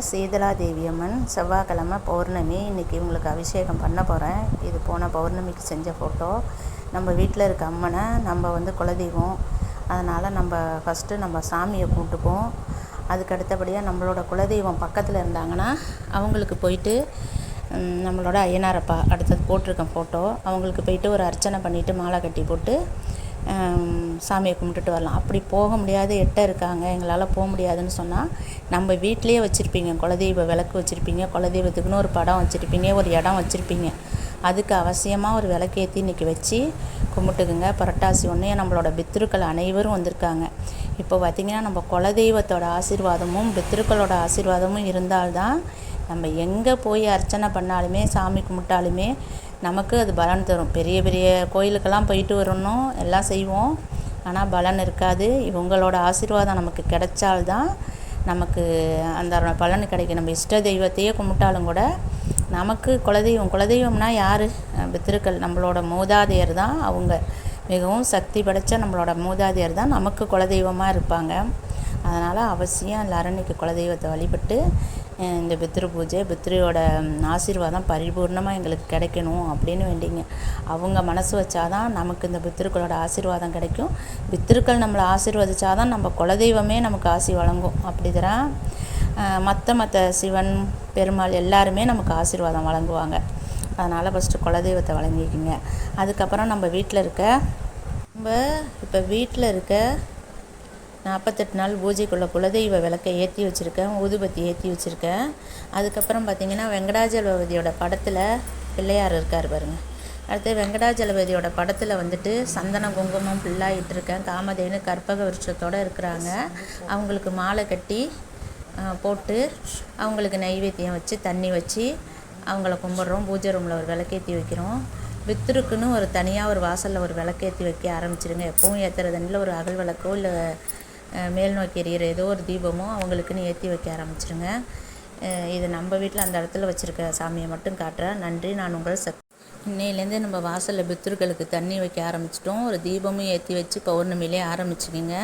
சீதலா தேவியம்மன் செவ்வாய்க்கிழமை பௌர்ணமி. இன்றைக்கி இவங்களுக்கு அபிஷேகம் பண்ண போகிறேன். இது போன பௌர்ணமிக்கு செஞ்ச ஃபோட்டோ. நம்ம வீட்டில் இருக்க அம்மனை நம்ம குலதெய்வம். அதனால் நம்ம ஃபஸ்ட்டு நம்ம சாமியை கும்பிட்டுப்போம். அதுக்கு அடுத்தபடியாக நம்மளோட குலதெய்வம் பக்கத்தில் இருந்தாங்கன்னா அவங்களுக்கு போயிட்டு நம்மளோட ஐயனாரப்பா அடுத்தது போட்டிருக்கேன் ஃபோட்டோ. அவங்களுக்கு போயிட்டு ஒரு அர்ச்சனை பண்ணிவிட்டு மாலை கட்டி போட்டு சாமியை கும்பிட்டுட்டு வரலாம். அப்படி போக முடியாது, எட்ட இருக்காங்க, எங்களால் போக முடியாதுன்னு சொன்னால் நம்ம வீட்டிலையே வச்சுருப்பீங்க, குலதெய்வ விளக்கு வச்சுருப்பீங்க, குலதெய்வத்துக்குன்னு ஒரு படம் வச்சுருப்பீங்க, ஒரு இடம் வச்சுருப்பீங்க. அதுக்கு அவசியமாக ஒரு விளக்கேற்றி இன்றைக்கி வச்சு கும்பிட்டுக்குங்க. புரட்டாசி ஒன்றே நம்மளோட பித்ருக்கள் அனைவரும் வந்திருக்காங்க. இப்போ பார்த்திங்கன்னா நம்ம குலதெய்வத்தோட ஆசீர்வாதமும் பித்ருக்களோட ஆசீர்வாதமும் இருந்தால்தான் நம்ம எங்கே போய் அர்ச்சனை பண்ணாலுமே சாமி கும்பிட்டாலுமே நமக்கு அது பலன் தரும். பெரிய பெரிய கோயிலுக்கெல்லாம் போயிட்டு வரணும், எல்லாம் செய்வோம், ஆனால் பலன் இருக்காது. இவங்களோட ஆசீர்வாதம் நமக்கு கிடைச்சால்தான் நமக்கு அந்த பலன் கிடைக்கும். நம்ம இஷ்ட தெய்வத்தையே கும்பிட்டாலும் கூட நமக்கு குலதெய்வம்னா யார்? பித்ருக்கள், நம்மளோட மூதாதையர் தான். அவங்க மிகவும் சக்தி படைத்த நம்மளோட மூதாதையர் தான் நமக்கு குலதெய்வமாக இருப்பாங்க. அதனால் அவசியம் எல்லோரும் இன்றைக்கி குலதெய்வத்தை வழிபட்டு இந்த பித்ரு பூஜை, பித்ருவோட ஆசீர்வாதம் பரிபூர்ணமாக எங்களுக்கு கிடைக்கணும் அப்படின்னு வேண்டிங்க. அவங்க மனசு வச்சாதான் நமக்கு இந்த பித்ருக்களோட ஆசீர்வாதம் கிடைக்கும். பித்ருக்கள் நம்மளை ஆசீர்வதிச்சாதான் நம்ம குலதெய்வமே நமக்கு ஆசி வழங்கும். அப்படிதான் மற்ற சிவன் பெருமாள் எல்லாருமே நமக்கு ஆசீர்வாதம் வழங்குவாங்க. அதனால் ஃபஸ்ட்டு குலதெய்வத்தை வழங்கிக்கிங்க. அதுக்கப்புறம் நம்ம வீட்டில் இருக்க 48 நாள் பூஜைக்குள்ள குலதெய்வ விளக்கை ஏற்றி வச்சுருக்கேன், ஊதுபத்தி ஏற்றி வச்சுருக்கேன். அதுக்கப்புறம் பார்த்திங்கன்னா வெங்கடாஜலபதியோட படத்தில் பிள்ளையார் இருக்கார் பாருங்கள். அடுத்து வெங்கடாஜலபதியோட படத்தில் சந்தன குங்குமம் ஃபுல்லாக இட்டிருக்கேன். காமதேனு கற்பக விருட்சத்தோடு இருக்கிறாங்க. அவங்களுக்கு மாலை கட்டி போட்டு அவங்களுக்கு நைவேத்தியம் வச்சு தண்ணி வச்சு அவங்கள கும்பிட்றோம். பூஜை ரூமில் ஒரு விளக்கேற்றி வைக்கிறோம். பித்ருக்குன்னு ஒரு தனியாக ஒரு வாசலில் ஒரு விளக்கேற்றி வைக்க ஆரம்பிச்சிருங்க. எப்பவும் ஏற்றுற தண்ணியில் ஒரு அகல் விளக்கோ இல்லை மேல் நோக்கி எறிகிற ஏதோ ஒரு தீபமோ அவங்களுக்குன்னு ஏற்றி வைக்க ஆரம்பிச்சிருங்க. இது நம்ம வீட்டில் அந்த இடத்துல வச்சுருக்க சாமியை மட்டும் காட்டுறேன். நன்றி. நான் உங்கள் இன்னையிலேருந்து நம்ம வாசலில் பித்ருக்களுக்கு தண்ணி வைக்க ஆரம்பிச்சிட்டோம். ஒரு தீபமும் ஏற்றி வச்சு பௌர்ணமியிலே ஆரம்பிச்சுக்கிங்க.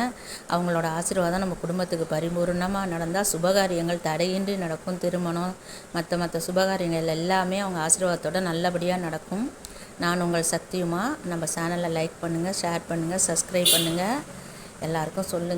அவங்களோட ஆசீர்வாதம் நம்ம குடும்பத்துக்கு பரிபூர்ணமாக நடந்தால் சுபகாரியங்கள் தடையின்றி நடக்கும். திருமணம் மற்ற சுபகாரியங்கள் எல்லாமே அவங்க ஆசீர்வாதத்தோடு நல்லபடியாக நடக்கும். நான் உங்கள் சக்தியுமா. நம்ம சேனலை லைக் பண்ணுங்கள், ஷேர் பண்ணுங்கள், சப்ஸ்கிரைப் பண்ணுங்கள். எல்லாருக்கும் சொல்லுங்கள்.